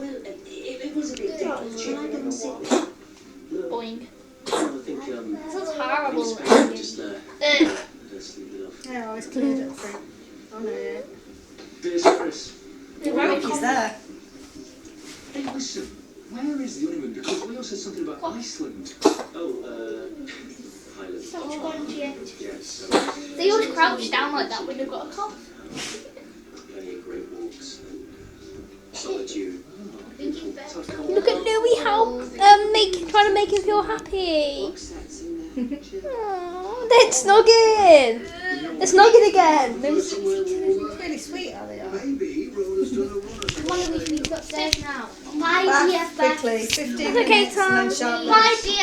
Well, it was a big deal. Shall I go and sit with you? Boing. I think, Sounds horrible. just leave it off. Yeah, I always cleared it through. Oh no, yeah. Here's Chris. Rocky's there. Hey, listen, where is the honeymoon? Because Leo said something about Iceland. Oh, Highland. Yes, They always crouch down like that when they've got a cough. plenty of great walks. Solitude. Look at Louis how trying to make him feel happy. Aww, they're snogging. They're snogging again. It's really sweet, are they? Maybe Rona's done a run. Come on, Louis, we need to go upstairs now. Bath quickly, 15 It's okay, minutes and then Tom. sharp Bye, lunch. dear.